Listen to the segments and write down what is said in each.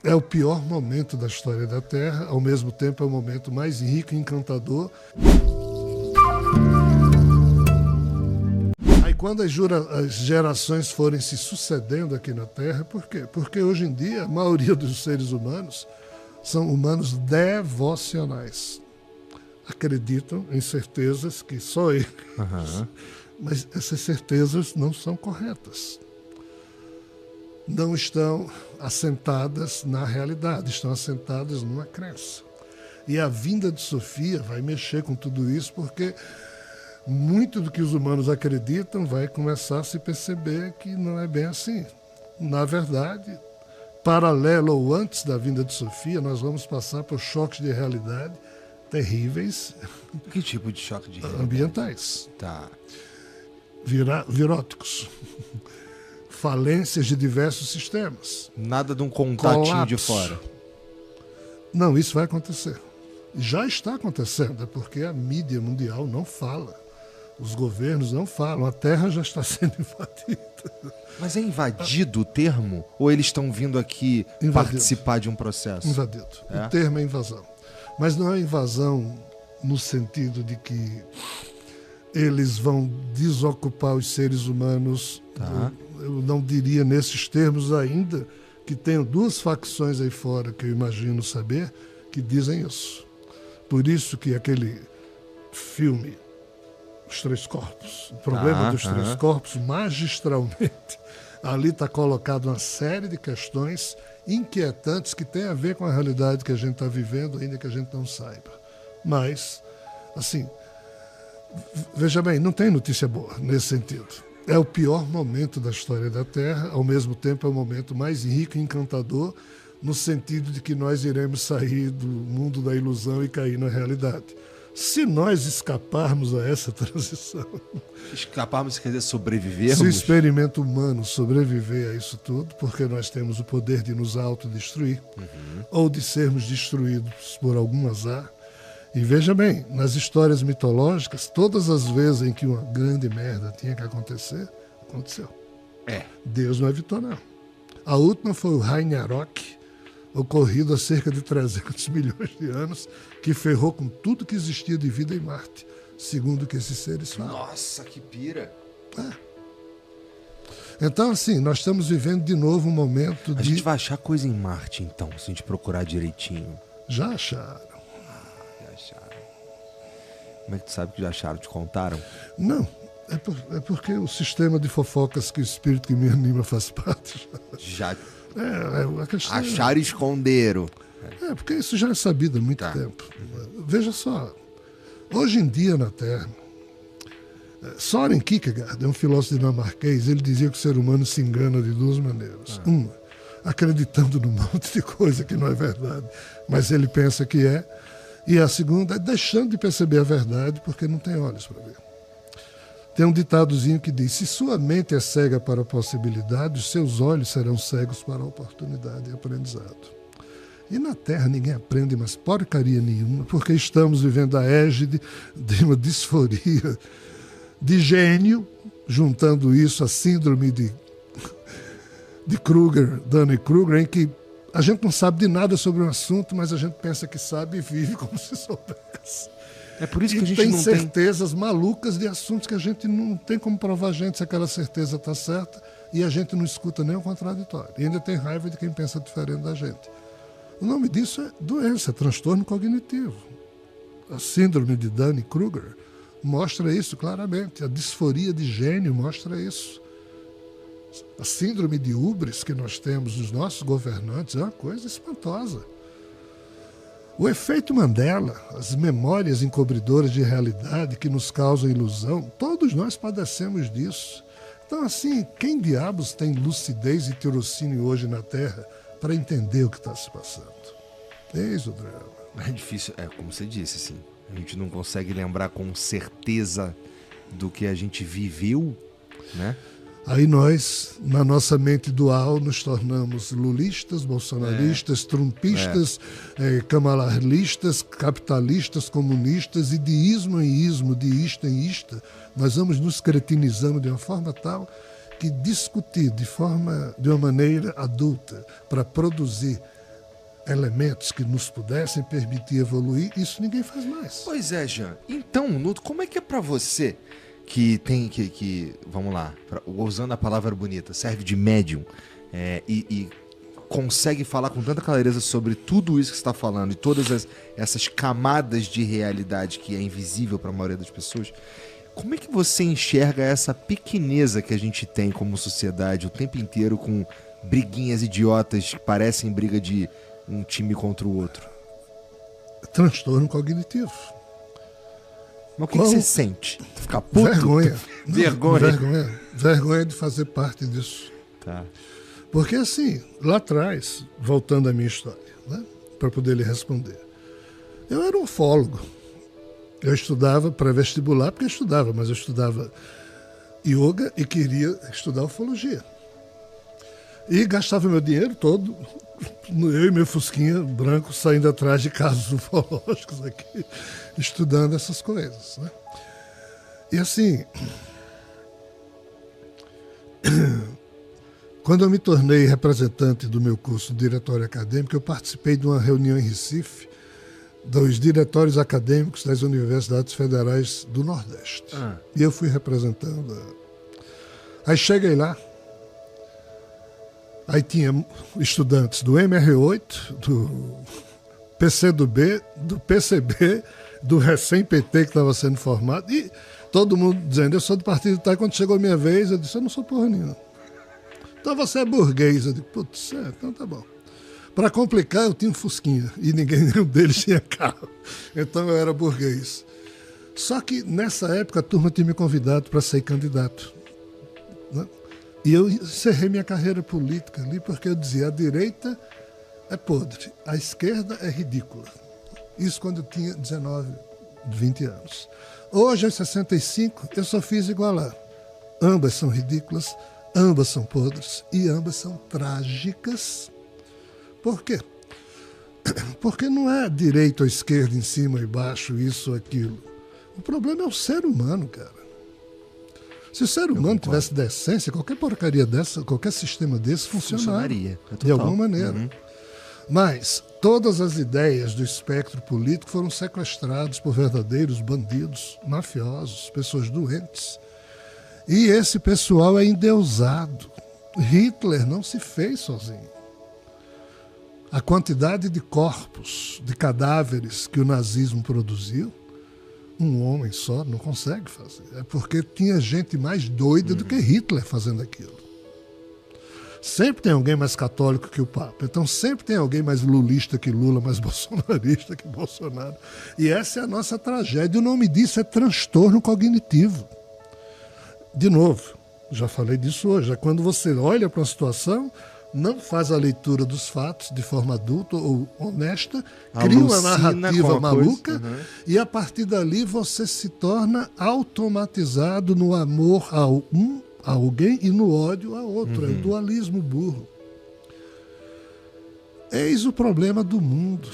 É o pior momento da história da Terra, ao mesmo tempo é o momento mais rico e encantador. Aí quando as gerações forem se sucedendo aqui na Terra, por quê? Porque hoje em dia a maioria dos seres humanos são humanos devocionais. Acreditam em certezas que só eles. Aham. Mas essas certezas não são corretas. Não estão assentadas na realidade, estão assentadas numa crença. E a vinda de Sofia vai mexer com tudo isso, porque muito do que os humanos acreditam vai começar a se perceber que não é bem assim. Na verdade, paralelo ou antes da vinda de Sofia, nós vamos passar por choques de realidade terríveis. Que tipo de choque de realidade? Ambientais. Tá. Viróticos. Falências de diversos sistemas. Nada de um contatinho Colapso. de fora. Não, isso vai acontecer. Já está acontecendo, é porque a mídia mundial não fala. Os governos não falam. A Terra já está sendo invadida. Mas é invadido o termo? Ou eles estão vindo aqui participar de um processo? Invadido. É? O termo é invasão. Mas não é invasão no sentido de que eles vão desocupar os seres humanos. Tá. Eu não diria nesses termos ainda, que tenho duas facções aí fora que eu imagino saber, que dizem isso. Por isso que aquele filme, Os Três Corpos, o problema dos três corpos, magistralmente, ali está colocado uma série de questões inquietantes que têm a ver com a realidade que a gente está vivendo, ainda que a gente não saiba. Mas, assim, veja bem, não tem notícia boa nesse sentido. É o pior momento da história da Terra, ao mesmo tempo é o momento mais rico e encantador, no sentido de que nós iremos sair do mundo da ilusão e cair na realidade. Se nós escaparmos a essa transição... Escaparmos quer dizer sobrevivermos? Se o experimento humano sobreviver a isso tudo, porque nós temos o poder de nos autodestruir, ou de sermos destruídos por algum azar. E veja bem, nas histórias mitológicas, todas as vezes em que uma grande merda tinha que acontecer, aconteceu. Deus não evitou, não. A última foi o Ragnarok, ocorrido há cerca de 300 milhões de anos, que ferrou com tudo que existia de vida em Marte, segundo o que esses seres falam. Nossa, que pira! Então, assim, nós estamos vivendo de novo um momento A gente vai achar coisa em Marte, então, se a gente procurar direitinho. Já acharam. Já acharam. Como é que tu sabe que já acharam? Te contaram? Não, é porque o sistema de fofocas que o espírito que me anima faz parte. Já A questão acharam e esconderam. porque isso já é sabido há muito tempo. Veja só, hoje em dia na Terra, Søren Kierkegaard é um filósofo dinamarquês, ele dizia que o ser humano se engana de duas maneiras. Uma, acreditando num monte de coisa que não é verdade, mas ele pensa que é. E a segunda é deixando de perceber a verdade porque não tem olhos para ver. Tem um ditadozinho que diz: se sua mente é cega para a possibilidade, os seus olhos serão cegos para a oportunidade e aprendizado. E na Terra ninguém aprende mais porcaria nenhuma, porque estamos vivendo a égide de uma disforia de gênio, juntando isso à síndrome de Kruger, Dunning-Kruger, em que a gente não sabe de nada sobre um assunto, mas a gente pensa que sabe e vive como se soubesse. É por isso que E a gente tem não certezas malucas de assuntos que a gente não tem como provar a gente se aquela certeza está certa, e a gente não escuta nem o contraditório. E ainda tem raiva de quem pensa diferente da gente. O nome disso é doença, é transtorno cognitivo. A síndrome de Dunning-Kruger mostra isso claramente. A disforia de gênio mostra isso. A síndrome de hubris que nós temos nos nossos governantes é uma coisa espantosa. O efeito Mandela, as memórias encobridoras de realidade que nos causam ilusão, todos nós padecemos disso. Então, assim, quem diabos tem lucidez e tirocínio hoje na Terra para entender o que está se passando? Eis o drama. É difícil, como você disse, assim. A gente não consegue lembrar com certeza do que a gente viveu, né? Aí nós, na nossa mente dual, nos tornamos lulistas, bolsonaristas, trumpistas, camalarlistas, capitalistas, comunistas, e de ismo em ismo, de ista em ista, nós vamos nos cretinizando de uma forma tal que discutir de uma maneira adulta para produzir elementos que nos pudessem permitir evoluir, isso ninguém faz mais. Pois é, Jean. Então, como é que é pra você que tem vamos lá, usando a palavra bonita, serve de médium e consegue falar com tanta clareza sobre tudo isso que você está falando e todas essas camadas de realidade que é invisível para a maioria das pessoas, como é que você enxerga essa pequeneza que a gente tem como sociedade o tempo inteiro com briguinhas idiotas que parecem briga de um time contra o outro? Transtorno cognitivo. Mas o que você sente? Ficar puto? Vergonha. Vergonha. Vergonha de fazer parte disso. Tá. Porque assim, lá atrás, voltando à minha história, né, para poder lhe responder, eu era ufólogo. Eu estudava pré-vestibular, porque eu estudava, mas eu estudava yoga e queria estudar ufologia. E gastava meu dinheiro todo, eu e meu fusquinha branco saindo atrás de casos ufológicos aqui, estudando essas coisas, né? E assim, quando eu me tornei representante do meu curso de diretório acadêmico, eu participei de uma reunião em Recife dos diretórios acadêmicos das universidades federais do Nordeste. E eu fui representando. Aí cheguei lá, aí tinha estudantes do MR8, do PCdoB, do PCB, do recém-PT que estava sendo formado, e todo mundo dizendo, eu sou do partido tal. Quando chegou a minha vez, eu disse, eu não sou porra nenhuma. Então você é burguês. Eu digo, putz, então tá bom. Para complicar, eu tinha um fusquinha e nenhum deles tinha carro. Então eu era burguês. Só que nessa época a turma tinha me convidado para ser candidato, né? E eu encerrei minha carreira política ali porque eu dizia, a direita é podre, a esquerda é ridícula. Isso quando eu tinha 19, 20 anos. Hoje, aos 65, eu só fiz igual lá. Ambas são ridículas, ambas são podres e ambas são trágicas. Por quê? Porque não é direita ou esquerda, em cima e baixo, isso ou aquilo. O problema é o ser humano, cara. Se o ser humano tivesse decência, qualquer porcaria dessa, qualquer sistema desse funcionaria de alguma maneira. Uhum. Mas todas as ideias do espectro político foram sequestradas por verdadeiros bandidos, mafiosos, pessoas doentes. E esse pessoal é endeusado. Hitler não se fez sozinho. A quantidade de corpos, de cadáveres que o nazismo produziu, um homem só não consegue fazer. É porque tinha gente mais doida do que Hitler fazendo aquilo. Sempre tem alguém mais católico que o Papa. Então sempre tem alguém mais lulista que Lula, mais bolsonarista que Bolsonaro. E essa é a nossa tragédia. O nome disso é transtorno cognitivo. De novo, já falei disso hoje. É quando você olha para uma situação, não faz a leitura dos fatos de forma adulta ou honesta, cria uma narrativa maluca, e a partir dali você se torna automatizado no amor a alguém e no ódio a outro. É o dualismo burro. Eis o problema do mundo.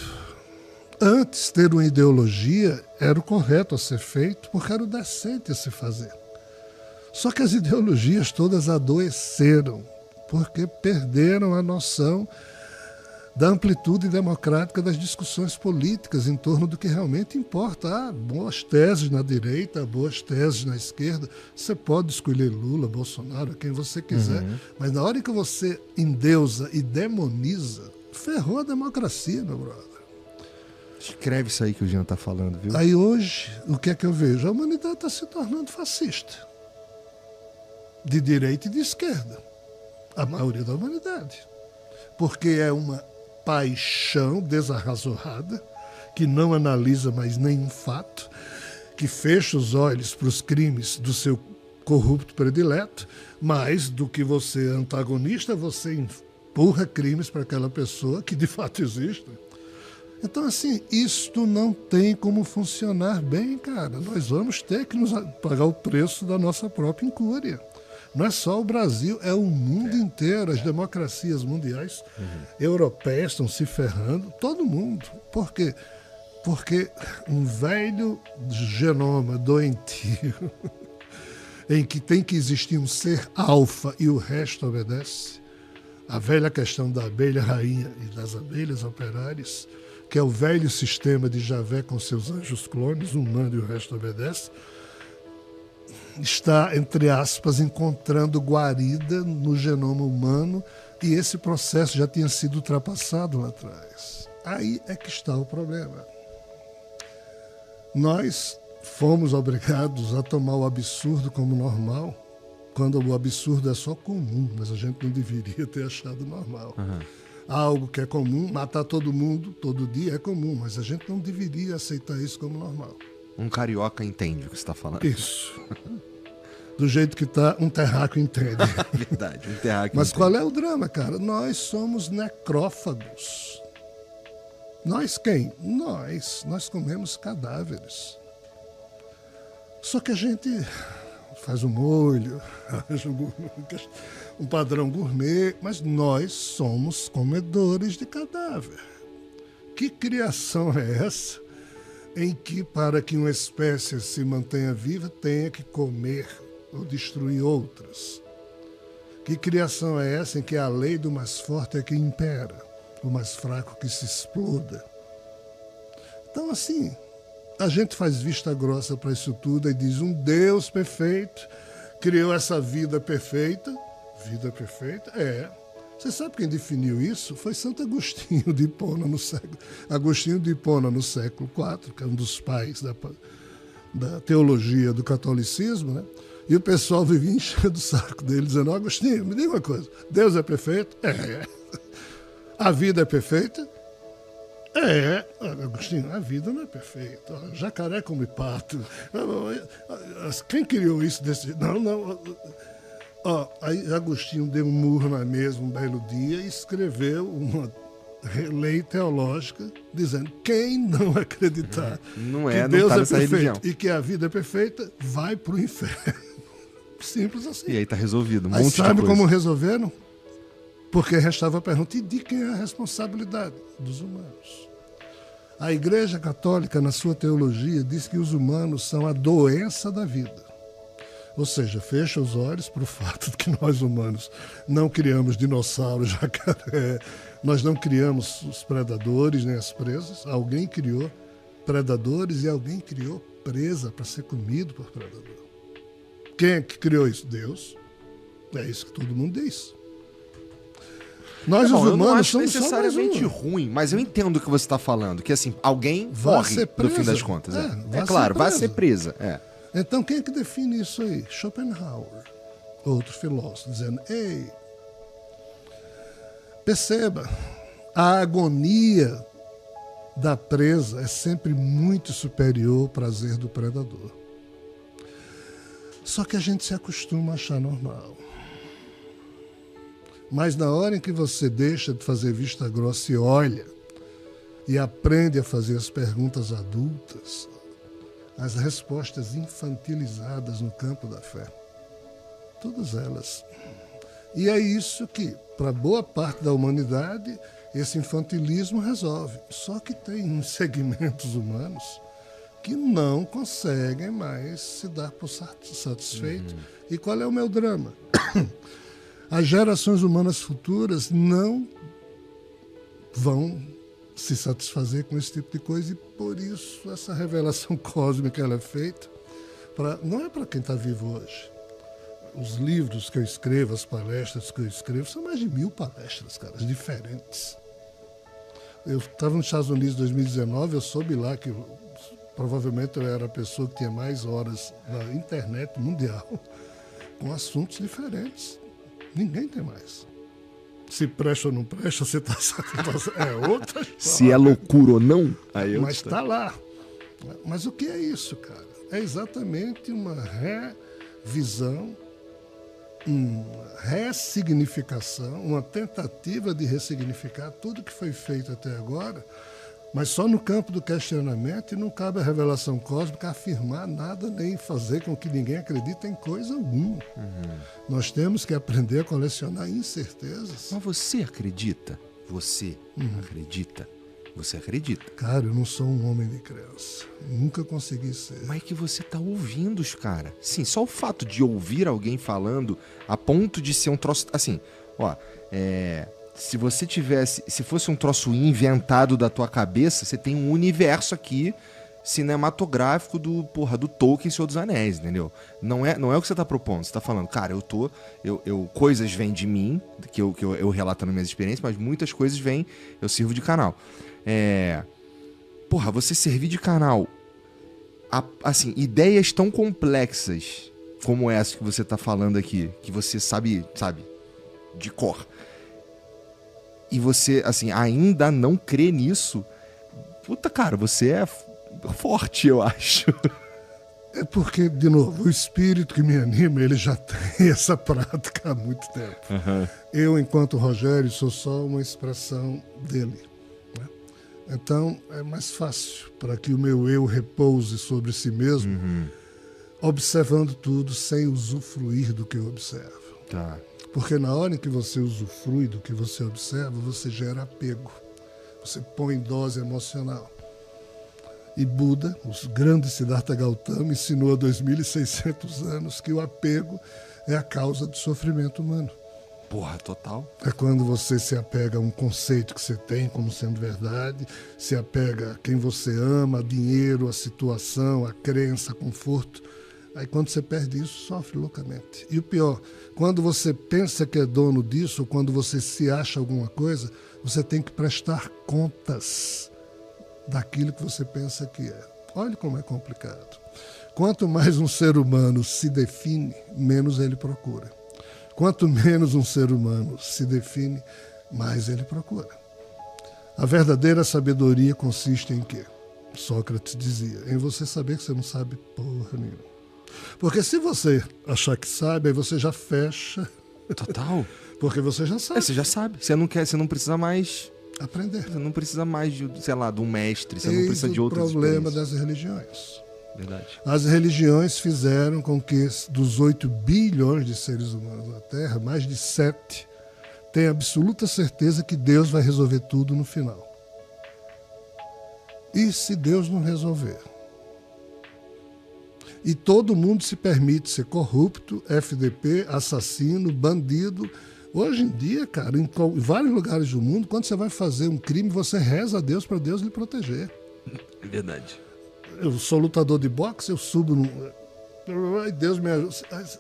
Antes, ter uma ideologia era o correto a ser feito, porque era o decente a se fazer. Só que as ideologias todas adoeceram, porque perderam a noção da amplitude democrática das discussões políticas em torno do que realmente importa. Há boas teses na direita, há boas teses na esquerda. Você pode escolher Lula, Bolsonaro, quem você quiser, mas na hora que você endeusa e demoniza, ferrou a democracia, meu brother. Escreve isso aí que o Jean está falando, viu? Aí hoje, o que é que eu vejo? A humanidade está se tornando fascista. De direita e de esquerda. A maioria da humanidade. Porque é uma paixão desarrazoada, que não analisa mais nenhum fato, que fecha os olhos para os crimes do seu corrupto predileto, mais do que você é antagonista, você empurra crimes para aquela pessoa que de fato existe. Então, assim, isto não tem como funcionar bem, cara. Nós vamos ter que pagar o preço da nossa própria incúria. Não é só o Brasil, é o mundo inteiro. As democracias mundiais, europeias, estão se ferrando, todo mundo. Por quê? Porque um velho genoma doentio, em que tem que existir um ser alfa e o resto obedece, A velha questão da abelha rainha e das abelhas operárias, que é o velho sistema de Javé com seus anjos clones, um manda e o resto obedece, está, entre aspas, encontrando guarida no genoma humano, e esse processo já tinha sido ultrapassado lá atrás. Aí é que está o problema. Nós fomos obrigados a tomar o absurdo como normal, quando o absurdo é só comum, mas a gente não deveria ter achado normal. Uhum. Algo que é comum, matar todo mundo todo dia é comum, mas a gente não deveria aceitar isso como normal. Um carioca entende o que você está falando. Isso. Do jeito que está, um terráqueo entende. Verdade, um terráqueo Mas entende. qual é o drama, cara? Nós somos necrófagos. Nós quem? Nós comemos cadáveres. Só que a gente faz um molho, um padrão gourmet, mas nós somos comedores de cadáver. Que criação é essa em que, para que uma espécie se mantenha viva, tenha que comer ou destruir outras? Que criação é essa em que a lei do mais forte é que impera, o mais fraco que se exploda? Então, assim, a gente faz vista grossa para isso tudo e diz: um Deus perfeito criou essa vida perfeita. Vida perfeita? É. Você sabe quem definiu isso? Foi Santo Agostinho de Hipona no século IV, que é um dos pais da teologia do catolicismo, né? E o pessoal vivia enchendo o saco dele, dizendo: Agostinho, me diga uma coisa, Deus é perfeito? É. A vida é perfeita? É, Agostinho, a vida não é perfeita. Jacaré come pato. Quem criou isso desse jeito? Não. Aí Agostinho deu um murro na mesa um belo dia e escreveu uma lei teológica dizendo: quem não acreditar que Deus é perfeito e que a vida é perfeita, vai para o inferno. Simples assim. E aí tá resolvido. Aí sabe como resolveram? Porque restava a pergunta: e de quem é a responsabilidade? Dos humanos. A Igreja Católica, na sua teologia, diz que os humanos são a doença da vida. Ou seja, fecha os olhos para o fato de que nós humanos não criamos dinossauros, jacaré, nós não criamos os predadores nem as presas. Alguém criou predadores e alguém criou presa para ser comido por predador. Quem é que criou isso? Deus. É isso que todo mundo diz. Nós, os humanos, eu não acho somos necessariamente ruim, mas eu entendo o que você está falando, que assim, alguém morre no fim das contas. É claro, vai ser presa. É. Então quem é que define isso aí? Schopenhauer, outro filósofo, dizendo: ei, perceba, a agonia da presa é sempre muito superior ao prazer do predador. Só que a gente se acostuma a achar normal. Mas na hora em que você deixa de fazer vista grossa e olha, e aprende a fazer as perguntas adultas, as respostas infantilizadas no campo da fé, todas elas. E é isso que, para boa parte da humanidade, esse infantilismo resolve. Só que tem uns segmentos humanos que não conseguem mais se dar por satisfeitos. E qual é o meu drama? As gerações humanas futuras não vão se satisfazer com esse tipo de coisa, e por isso essa revelação cósmica ela é feita não é para quem está vivo hoje. Os livros que eu escrevo, as palestras que eu escrevo, são mais de 1000 palestras, cara, diferentes. Eu estava nos Estados Unidos em 2019, eu soube lá que provavelmente eu era a pessoa que tinha mais horas na internet mundial com assuntos diferentes. Ninguém tem mais. Se presta ou não presta, você está é outra história. Se é loucura ou não, aí mas está lá. Mas o que é isso, cara? É exatamente uma revisão, uma ressignificação, uma tentativa de ressignificar tudo que foi feito até agora, mas só no campo do questionamento, e não cabe à revelação cósmica afirmar nada nem fazer com que ninguém acredite em coisa alguma. Nós temos que aprender a colecionar incertezas. Mas você acredita? Você acredita? Você acredita? Cara, eu não sou um homem de crença. Nunca consegui ser. Mas é que você tá ouvindo os caras. Sim, só o fato de ouvir alguém falando a ponto de ser um troço... Assim, Ó, se fosse um troço inventado da tua cabeça, você tem um universo aqui cinematográfico do Tolkien, Senhor dos Anéis, entendeu? Não é o que você tá propondo. Você tá falando, cara, coisas vêm de mim, que eu relatando minhas experiências, mas muitas coisas vêm, eu sirvo de canal. Você servir de canal, assim, ideias tão complexas como essa que você tá falando aqui, que você sabe, de cor, e você, assim, ainda não crê nisso, puta, cara, você é forte, eu acho. É porque, de novo, o espírito que me anima, ele já tem essa prática há muito tempo. Uhum. Eu, enquanto Rogério, sou só uma expressão dele. Né? Então, é mais fácil para que o meu eu repouse sobre si mesmo, observando tudo sem usufruir do que eu observo. Tá. Porque na hora em que você usufrui do que você observa, você gera apego. Você põe dose emocional. E Buda, o grande Siddhartha Gautama, ensinou há 2.600 anos que o apego é a causa do sofrimento humano. Porra, total. É quando você se apega a um conceito que você tem como sendo verdade, se apega a quem você ama, a dinheiro, a situação, a crença, a conforto. Aí quando você perde isso, sofre loucamente. E o pior, quando você pensa que é dono disso, ou quando você se acha alguma coisa, você tem que prestar contas daquilo que você pensa que é. Olha como é complicado. Quanto mais um ser humano se define, menos ele procura. Quanto menos um ser humano se define, mais ele procura. A verdadeira sabedoria consiste em quê? Sócrates dizia, em você saber que você não sabe porra nenhuma. Porque se você achar que sabe, aí você já fecha. Total. Porque você já sabe. Você já sabe. Você não precisa mais aprender. Você não precisa mais de, sei lá, de um mestre, você não precisa de outras experiências. O problema das religiões. Verdade. As religiões fizeram com que dos 8 bilhões de seres humanos na Terra, mais de 7 tenham absoluta certeza que Deus vai resolver tudo no final. E se Deus não resolver? E todo mundo se permite ser corrupto, FDP, assassino, bandido. Hoje em dia, cara, em vários lugares do mundo, quando você vai fazer um crime, você reza a Deus para Deus lhe proteger. É verdade. Eu sou lutador de boxe, eu subo no... Ai, Deus me ajuda.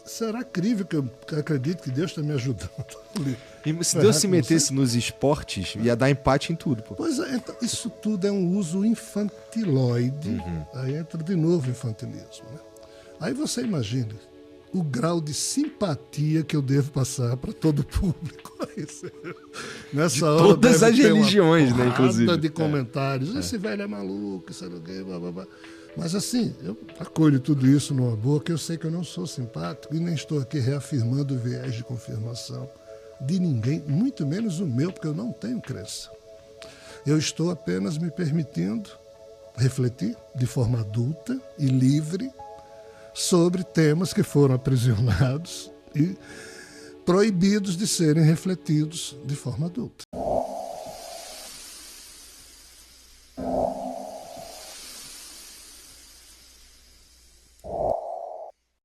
Será crível que eu acredito que Deus está me ajudando? E se Deus se metesse nos esportes, ia dar empate em tudo. Pô. Pois é, então, isso tudo é um uso infantiloide. Aí entra de novo o infantilismo. Né? Aí você imagina o grau de simpatia que eu devo passar para todo o público. Nessa de hora todas as religiões, né, inclusive. De comentários. Esse velho é maluco, isso é blá, blá, blá. Mas assim, eu acolho tudo isso numa boa, que eu sei que eu não sou simpático e nem estou aqui reafirmando o viés de confirmação de ninguém, muito menos o meu, porque eu não tenho crença. Eu estou apenas me permitindo refletir de forma adulta e livre sobre temas que foram aprisionados e proibidos de serem refletidos de forma adulta.